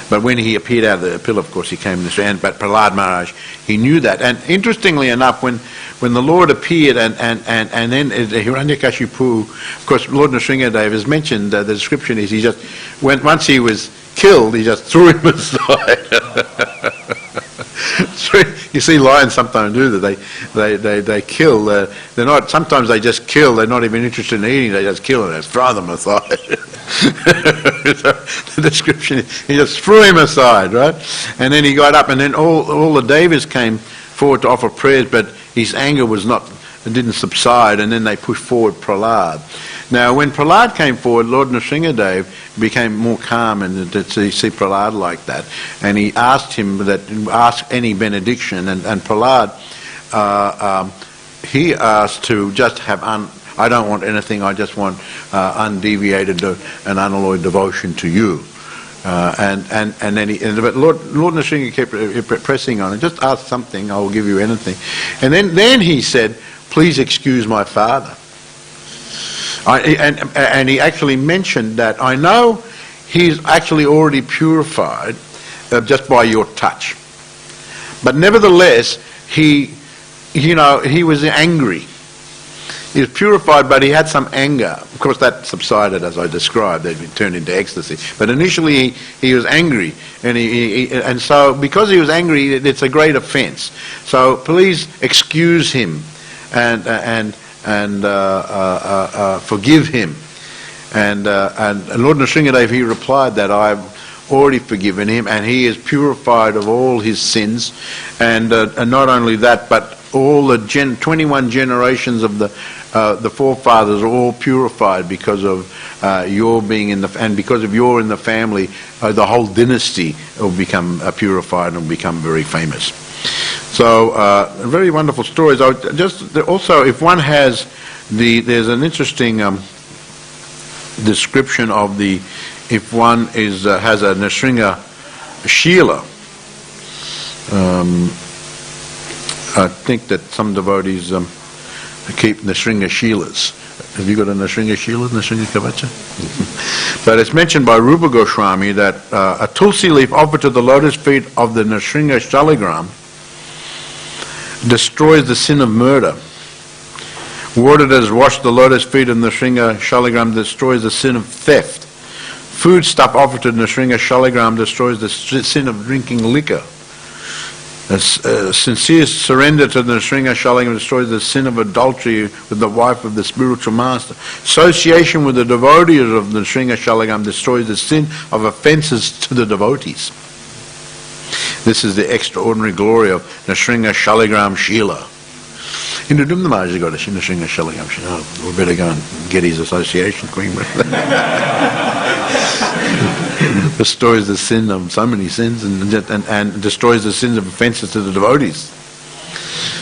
But when he appeared out of the pillar, of course, he came in this. But Prahlad Maharaj, he knew that. And interestingly enough, when the Lord appeared and then Hiranyakashipu, of course, Lord Narasinghadev has mentioned, the description is once he was killed, he just threw him aside. You see lions sometimes do that. They kill. They're not. Sometimes they just kill. They're not even interested in eating. They just kill and they throw them aside. So the description is he just threw him aside, right? And then he got up, and then all the devas came forward to offer prayers, but his anger didn't subside, and then they pushed forward Prahlad. Now, when Prahlad came forward, Lord Narasinghadev became more calm, and to see Prahlad like that, and he asked him ask any benediction, and Prahlad, he asked to just have I don't want anything, I just want undeviated and unalloyed devotion to you. But Lord Narasingha kept pressing on it. Just ask something, I will give you anything. And then he said, please excuse my father. And he actually mentioned that I know he's actually already purified just by your touch. But nevertheless, he was angry. He was purified, but he had some anger. Of course, that subsided as I described. It turned into ecstasy. But initially, he was angry, and so because he was angry, it's a great offence. So please excuse him and forgive him. And Lord Narasinghadev, he replied that I've already forgiven him, and he is purified of all his sins, and not only that, but all the 21 generations of the forefathers are all purified because of your being and because of you're in the family, the whole dynasty will become purified and become very famous. So very wonderful stories. Also, if one has there's an interesting description of if one has a Narasingha Shila. I think that some devotees keep Narasingha Shilas. Have you got a Narasingha Shila, Narasingha Kavacha? But it's mentioned by Rupa Goswami that a tulsi leaf offered to the lotus feet of the Narasingha Shaligram destroys the sin of murder. Water that has washed the lotus feet of Narasingha Shaligram destroys the sin of theft. Food stuff offered to Narasingha Shaligram destroys the sin of drinking liquor. A sincere surrender to the Narasingha Shaligram destroys the sin of adultery with the wife of the spiritual master. Association with the devotees of the Narasingha Shaligram destroys the sin of offences to the devotees. This is the extraordinary glory of Narasingha Shaligram Shila. In the Maharaj got a Narasingha Shaligram Shila. We better go and get his association, Queen. Destroys the sin of so many sins and destroys the sins of offences to the devotees.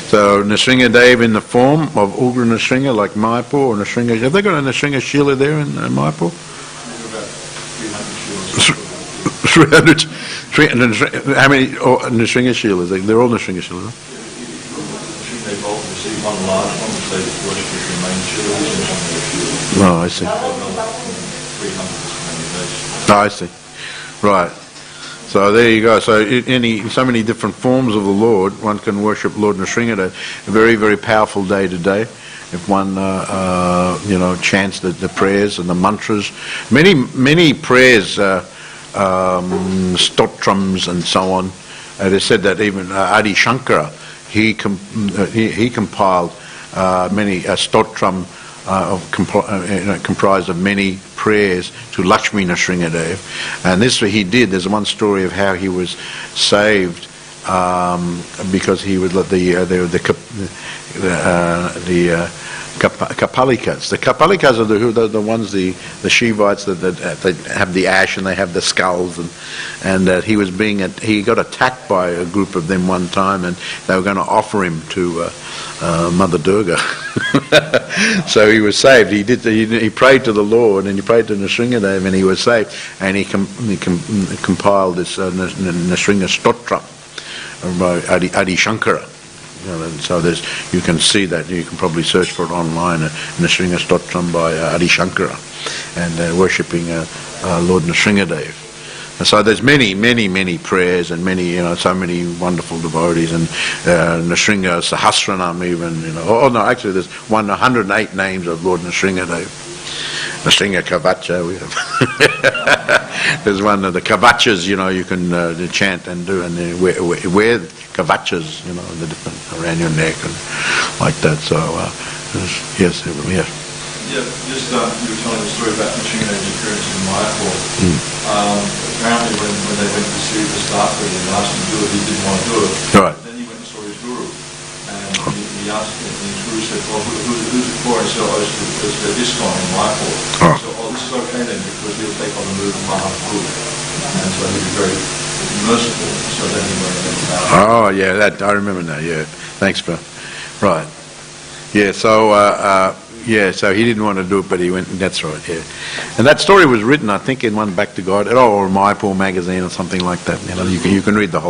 So Narasinghadev in the form of Ugra Narasingha, like Mayapur or Narasingha. Have they got a Narasingha Shila there in Mayapur? 300. How many Narasingha Shilas? They're all Narasingha Shilas. They both receive one large one, which they worship as the main Shilas. Oh, I see. 300 I see. Right. So there you go. So so many different forms of the Lord, one can worship Lord Narasinghadev. A very, very powerful day today. If one, chants the prayers and the mantras, many prayers, stotrams and so on. It is said that even Adi Shankara, he compiled many stotram comprised of many prayers to Lakshmi Narasinghadev, and this he did. There's one story of how he was saved because he was the Kapalikas. The Kapalikas are the ones, the Shivites that have the ash and they have the skulls, and that he got attacked by a group of them one time, and they were going to offer him to Mother Durga. So he was saved. He prayed to the Lord, and he prayed to Narasinghadev, and he was saved. And he compiled this Narasingha Stotra by Adi Shankara. And so you can see that. You can probably search for it online. Narasingha Stotram by Adi Shankara, and worshipping Lord Narasinghadev. And so there's many prayers and so many wonderful devotees, and Narasingha Sahasranam even. Actually there's 108 names of Lord Narasinghadev. Narasingha Kavacha, we have. There's one of the Kavachas, you can chant and do, and wear Kavachas, the different around your neck and like that. So yes. Yeah, just you were telling the story about Narasingha's appearance in Mayapur. Apparently when they went to see the Starfleet and asked him to do it, he didn't want to do it. Right. Then he went and saw his guru. he asked me, he said, well, who's it for? And so it's the discount in my port. Oh. So, this is okay then, because he'll take on the move and Mahaprabhu. And so he was very merciful, so then he went and Oh, yeah, that I remember now. Yeah, thanks, bro. Right. Yeah. So, so he didn't want to do it, but he went. That's right. Yeah. And that story was written, I think, in one Back to God, or Mayapur magazine or something like that. You know, you can read the whole